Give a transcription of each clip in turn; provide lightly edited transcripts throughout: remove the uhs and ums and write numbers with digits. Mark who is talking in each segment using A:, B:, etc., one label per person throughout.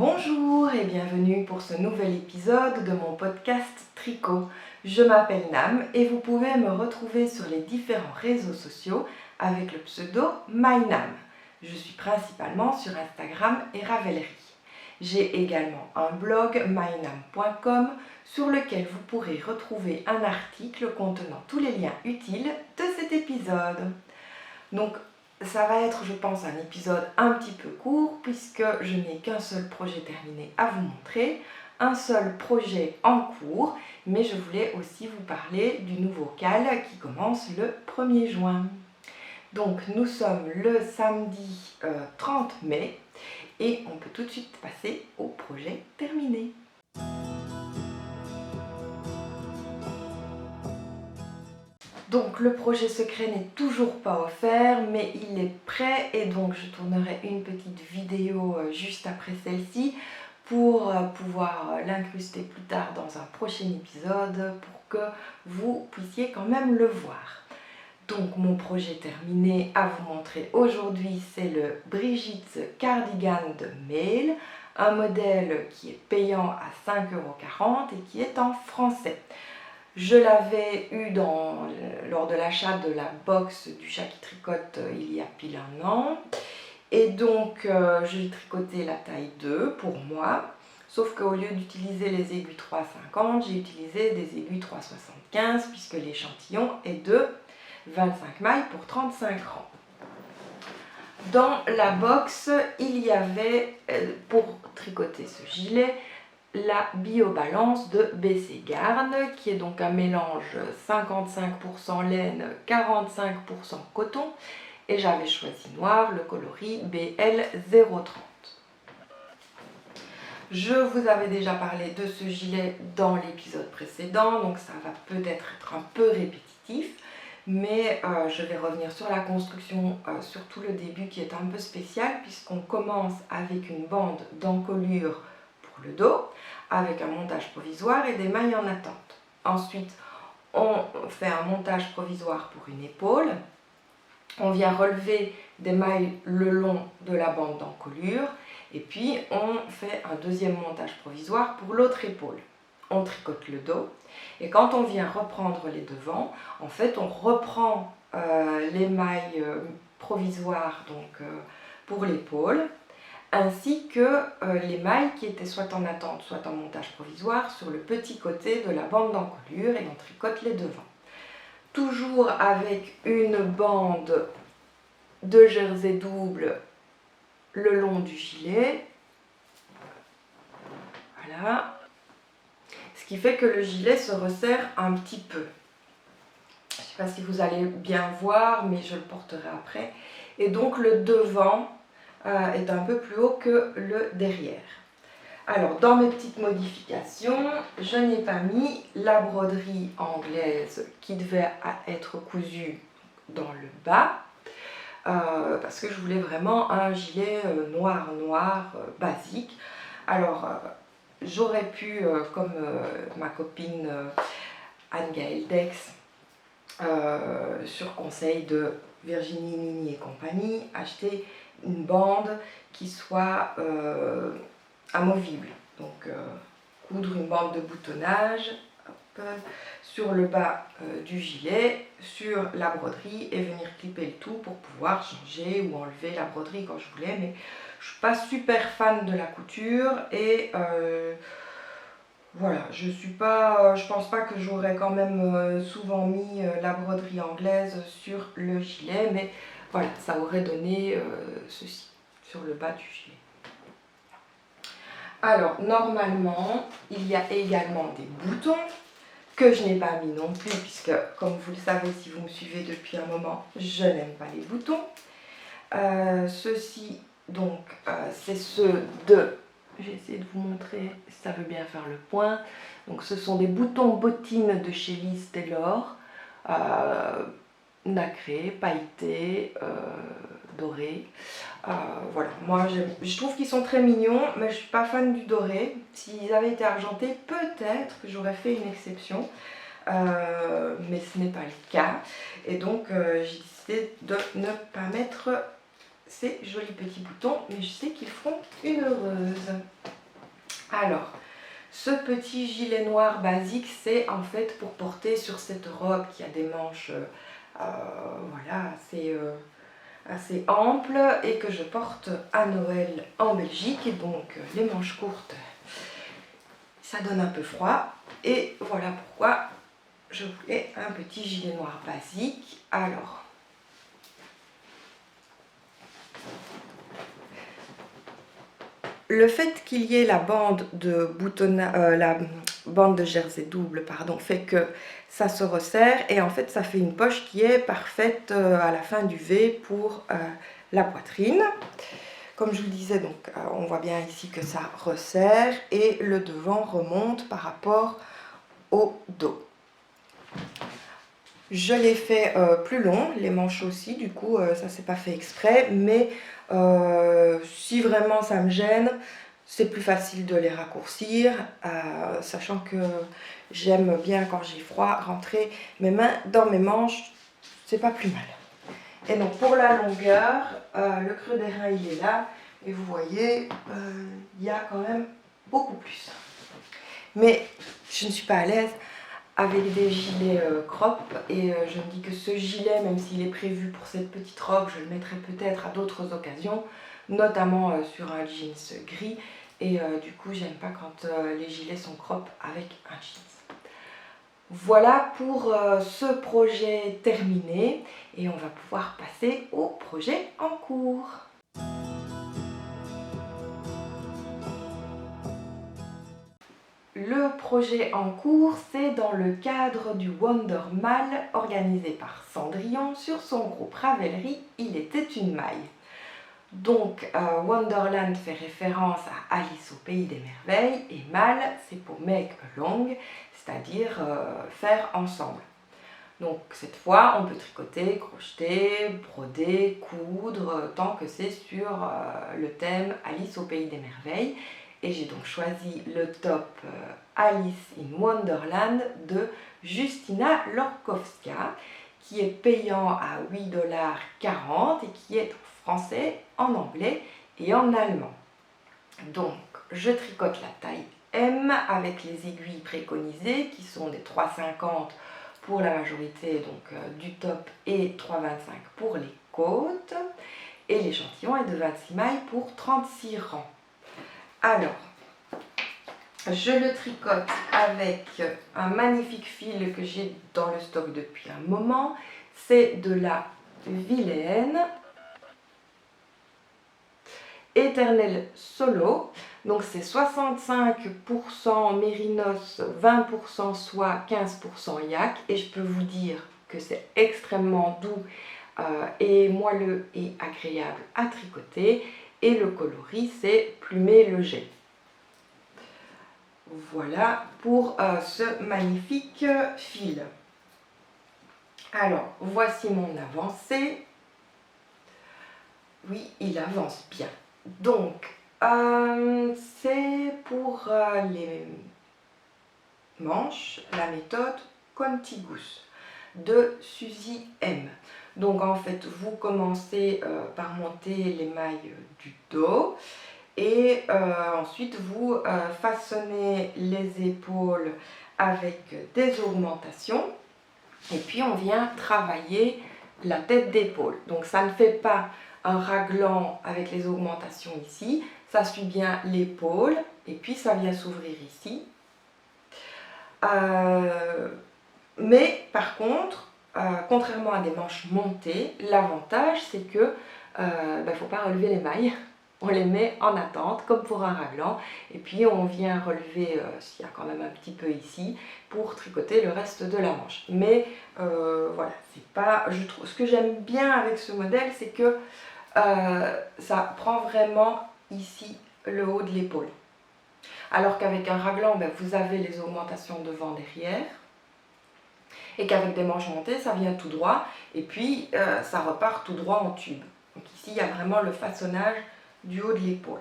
A: Bonjour et bienvenue pour ce nouvel épisode de mon podcast Tricot. Je m'appelle Nam et vous pouvez me retrouver sur les différents réseaux sociaux avec le pseudo MyNam. Je suis principalement sur Instagram et Ravelry. J'ai également un blog mynam.com sur lequel vous pourrez retrouver un article contenant tous les liens utiles de cet épisode. Donc, ça va être, je pense, un épisode un petit peu court puisque je n'ai qu'un seul projet terminé à vous montrer, un seul projet en cours, mais je voulais aussi vous parler du nouveau CAL qui commence le 1er juin. Donc nous sommes le samedi 30 mai et on peut tout de suite passer au projet terminé. Donc le projet secret n'est toujours pas offert, mais il est prêt et donc je tournerai une petite vidéo juste après celle-ci pour pouvoir l'incruster plus tard dans un prochain épisode pour que vous puissiez quand même le voir. Donc mon projet terminé à vous montrer aujourd'hui, c'est le Brigitte Cardigan de Mail, un modèle qui est payant à 5,40 € et qui est en français. Je l'avais eu lors de l'achat de la box du chat qui tricote il y a pile un an. Et donc j'ai tricoté la taille 2 pour moi. Sauf qu'au lieu d'utiliser les aiguilles 3,50, j'ai utilisé des aiguilles 3,75 puisque l'échantillon est de 25 mailles pour 35 rangs. Dans la box, il y avait, pour tricoter ce gilet, la biobalance de BC Garn, qui est donc un mélange 55% laine, 45% coton, et j'avais choisi noir, le coloris BL030. Je vous avais déjà parlé de ce gilet dans l'épisode précédent, donc ça va peut-être être un peu répétitif, mais je vais revenir sur la construction, surtout le début qui est un peu spécial, puisqu'on commence avec une bande d'encolure pour le dos, avec un montage provisoire et des mailles en attente. Ensuite, on fait un montage provisoire pour une épaule. On vient relever des mailles le long de la bande d'encolure. Et puis, on fait un deuxième montage provisoire pour l'autre épaule. On tricote le dos. Et quand on vient reprendre les devants, en fait, on reprend les mailles provisoires pour l'épaule, ainsi que les mailles qui étaient soit en attente, soit en montage provisoire sur le petit côté de la bande d'encolure et on tricote les devants. Toujours avec une bande de jersey double le long du gilet. Voilà. Ce qui fait que le gilet se resserre un petit peu. Je ne sais pas si vous allez bien voir, mais je le porterai après. Et donc le devant est un peu plus haut que le derrière. Alors, dans mes petites modifications, je n'ai pas mis la broderie anglaise qui devait être cousue dans le bas, parce que je voulais vraiment un gilet noir basique. Alors, j'aurais pu, comme ma copine Anne-Gaëlle Dex, sur conseil de Virginie Mini et compagnie, acheter une bande qui soit amovible. Donc coudre une bande de boutonnage sur le bas du gilet, sur la broderie et venir clipper le tout pour pouvoir changer ou enlever la broderie quand je voulais. Mais je ne suis pas super fan de la couture et voilà, je pense pas que j'aurais quand même souvent mis la broderie anglaise sur le gilet, mais voilà, ça aurait donné ceci sur le bas du gilet. Alors, normalement, il y a également des boutons que je n'ai pas mis non plus, puisque, comme vous le savez, si vous me suivez depuis un moment, je n'aime pas les boutons. Ceux-ci, donc, c'est ceux de... J'ai essayé de vous montrer si ça veut bien faire le point. Donc, ce sont des boutons bottines de chez Liz Taylor, nacrés, pailletés, dorés. Voilà, moi je trouve qu'ils sont très mignons, mais je ne suis pas fan du doré. S'ils avaient été argentés, peut-être que j'aurais fait une exception, mais ce n'est pas le cas. Et donc j'ai décidé de ne pas mettre ces jolis petits boutons, mais je sais qu'ils feront une heureuse. Alors, ce petit gilet noir basique, c'est en fait pour porter sur cette robe qui a des manches voilà, assez amples et que je porte à Noël en Belgique. Et donc, les manches courtes, ça donne un peu froid. Et voilà pourquoi je voulais un petit gilet noir basique. Alors, le fait qu'il y ait la bande de la bande de jersey double, pardon, fait que ça se resserre et en fait ça fait une poche qui est parfaite à la fin du V pour la poitrine. Comme je vous disais, donc on voit bien ici que ça resserre et le devant remonte par rapport au dos. Je l'ai fait plus long, les manches aussi, du coup ça c'est pas fait exprès, mais si vraiment ça me gêne, c'est plus facile de les raccourcir, sachant que j'aime bien quand j'ai froid rentrer mes mains dans mes manches, c'est pas plus mal. Et donc pour la longueur, le creux des reins il est là, et vous voyez, il y a quand même beaucoup plus. Mais je ne suis pas à l'aise avec des gilets crop et je me dis que ce gilet, même s'il est prévu pour cette petite robe, je le mettrai peut-être à d'autres occasions, notamment sur un jeans gris et du coup j'aime pas quand les gilets sont crop avec un jeans. Voilà pour ce projet terminé et on va pouvoir passer au projet en cours. Le projet en cours, c'est dans le cadre du Wonder Mall organisé par Cendrillon sur son groupe Ravelry, Il était une maille. Donc Wonderland fait référence à Alice au pays des merveilles et Mall, c'est pour make along, c'est-à-dire faire ensemble. Donc cette fois, on peut tricoter, crocheter, broder, coudre, tant que c'est sur le thème Alice au pays des merveilles. Et j'ai donc choisi le top Alice in Wonderland de Justina Lorkowska, qui est payant à 8,40 $ et qui est en français, en anglais et en allemand. Donc je tricote la taille M avec les aiguilles préconisées qui sont des 3,50 pour la majorité donc, du top et 3,25 pour les côtes. Et l'échantillon est de 26 mailles pour 36 rangs. Alors, je le tricote avec un magnifique fil que j'ai dans le stock depuis un moment. C'est de la Vilaine Éternel Solo. Donc c'est 65% mérinos, 20% soie, 15% yak. Et je peux vous dire que c'est extrêmement doux et moelleux et agréable à tricoter. Et le coloris, c'est plumé léger. Voilà pour ce magnifique fil. Alors, voici mon avancée. Oui, il avance bien. Donc, c'est pour les manches, la méthode Contigus de Suzy M. Donc en fait, vous commencez par monter les mailles du dos et ensuite vous façonnez les épaules avec des augmentations et puis on vient travailler la tête d'épaule. Donc ça ne fait pas un raglan avec les augmentations ici, ça suit bien l'épaule et puis ça vient s'ouvrir ici. Mais par contre, contrairement à des manches montées, l'avantage c'est que faut pas relever les mailles, on les met en attente comme pour un raglan et puis on vient relever s'il y a quand même un petit peu ici pour tricoter le reste de la manche. Mais voilà, c'est pas, je trouve, ce que j'aime bien avec ce modèle c'est que ça prend vraiment ici le haut de l'épaule. Alors qu'avec un raglan, vous avez les augmentations devant, derrière. Et qu'avec des manches montées, ça vient tout droit. Et puis, ça repart tout droit en tube. Donc ici, il y a vraiment le façonnage du haut de l'épaule.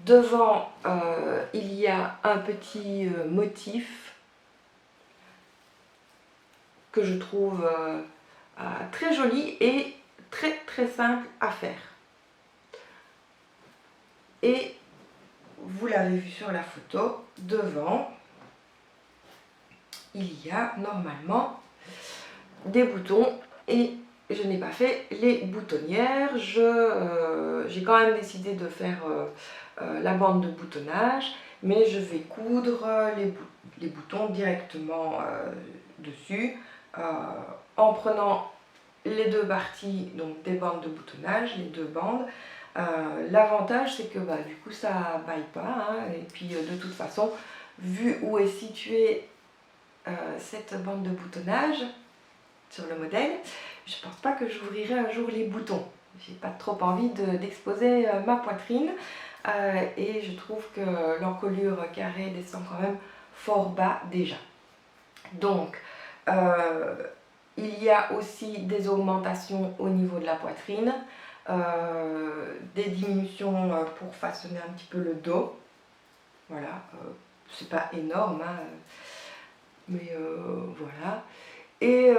A: Devant, il y a un petit motif que je trouve très joli et très très simple à faire. Et vous l'avez vu sur la photo, devant, il y a normalement des boutons et je n'ai pas fait les boutonnières. J'ai quand même décidé de faire la bande de boutonnage, mais je vais coudre les boutons directement dessus en prenant les deux parties donc des bandes de boutonnage, les deux bandes. L'avantage c'est que du coup ça baille pas, hein, et puis de toute façon, vu où est située cette bande de boutonnage sur le modèle, je pense pas que j'ouvrirai un jour les boutons. J'ai pas trop envie d'exposer ma poitrine et je trouve que l'encolure carrée descend quand même fort bas déjà. Donc il y a aussi des augmentations au niveau de la poitrine, des diminutions pour façonner un petit peu le dos. Voilà, c'est pas énorme, hein, mais voilà. Et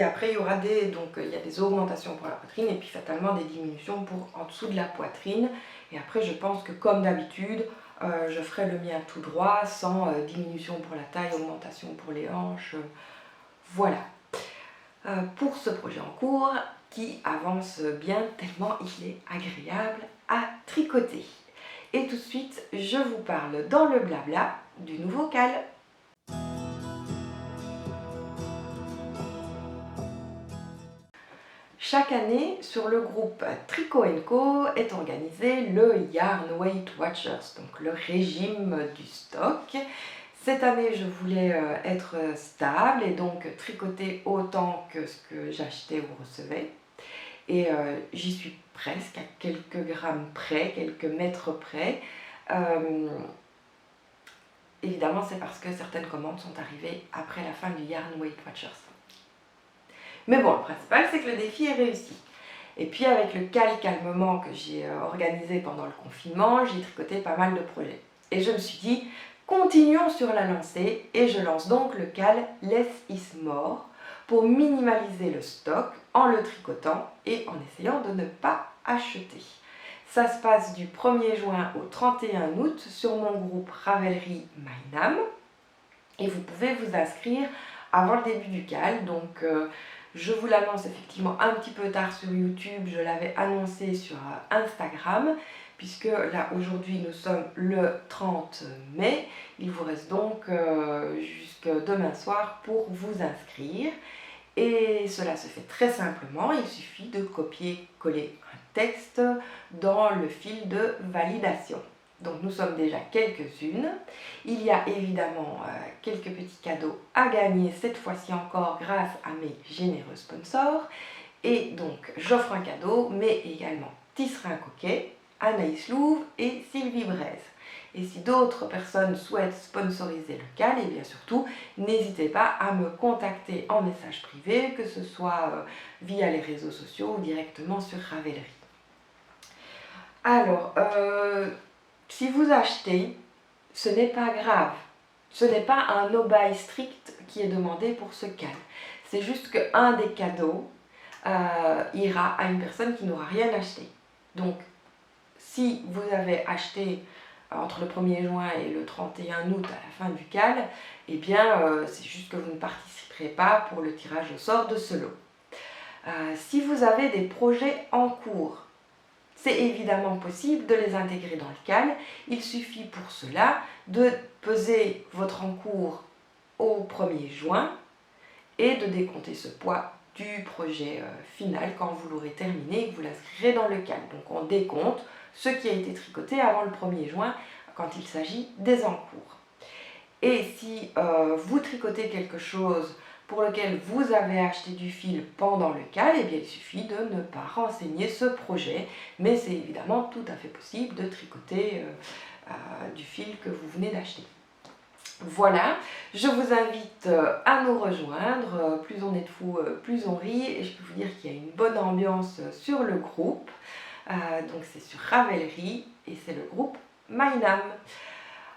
A: après, il y aura il y a des augmentations pour la poitrine et puis fatalement des diminutions pour en dessous de la poitrine. Et après, je pense que comme d'habitude, je ferai le mien tout droit, sans diminution pour la taille, augmentation pour les hanches. Voilà. Pour ce projet en cours, qui avance bien tellement il est agréable à tricoter. Et tout de suite, je vous parle dans le blabla du nouveau cal. Chaque année, sur le groupe Tricot & Co est organisé le Yarn Weight Watchers, donc le régime du stock. Cette année, je voulais être stable et donc tricoter autant que ce que j'achetais ou recevais. Et j'y suis presque, à quelques grammes près, quelques mètres près. Évidemment, c'est parce que certaines commandes sont arrivées après la fin du Yarn Weight Watchers. Mais bon, le principal, c'est que le défi est réussi. Et puis avec le calmement que j'ai organisé pendant le confinement, j'ai tricoté pas mal de projets. Et je me suis dit, continuons sur la lancée, et je lance donc le cal Less is More pour minimaliser le stock en le tricotant et en essayant de ne pas acheter. Ça se passe du 1er juin au 31 août sur mon groupe Ravelry MyNam, et vous pouvez vous inscrire avant le début du cal. Donc je vous l'annonce effectivement un petit peu tard sur YouTube, je l'avais annoncé sur Instagram, puisque là aujourd'hui nous sommes le 30 mai, il vous reste donc jusqu'à demain soir pour vous inscrire. Et cela se fait très simplement, il suffit de copier-coller un texte dans le fil de validation. Donc nous sommes déjà quelques-unes. Il y a évidemment quelques petits cadeaux à gagner, cette fois-ci encore grâce à mes généreux sponsors. Et donc j'offre un cadeau, mais également Tisserin Coquet, Anaïs Louve et Sylvie Braise. Et si d'autres personnes souhaitent sponsoriser le cal, et bien surtout, n'hésitez pas à me contacter en message privé, que ce soit via les réseaux sociaux ou directement sur Ravelry. Alors, si vous achetez, ce n'est pas grave. Ce n'est pas un no-buy strict qui est demandé pour ce cal. C'est juste qu'un des cadeaux ira à une personne qui n'aura rien acheté. Donc, si vous avez acheté entre le 1er juin et le 31 août à la fin du cal, eh bien c'est juste que vous ne participerez pas pour le tirage au sort de ce lot. Si vous avez des projets en cours, c'est évidemment possible de les intégrer dans le cal. Il suffit pour cela de peser votre encours au 1er juin et de décompter ce poids du projet final quand vous l'aurez terminé et que vous l'inscrirez dans le cal. Donc on décompte ce qui a été tricoté avant le 1er juin quand il s'agit des encours. Et si vous tricotez quelque chose pour lequel vous avez acheté du fil pendant le cal, eh bien il suffit de ne pas renseigner ce projet, mais c'est évidemment tout à fait possible de tricoter du fil que vous venez d'acheter. Voilà, je vous invite à nous rejoindre, plus on est de fous, plus on rit, et je peux vous dire qu'il y a une bonne ambiance sur le groupe. Donc c'est sur Ravelry et c'est le groupe MyNam.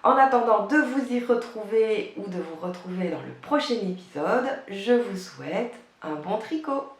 A: En attendant de vous y retrouver ou de vous retrouver dans le prochain épisode, je vous souhaite un bon tricot.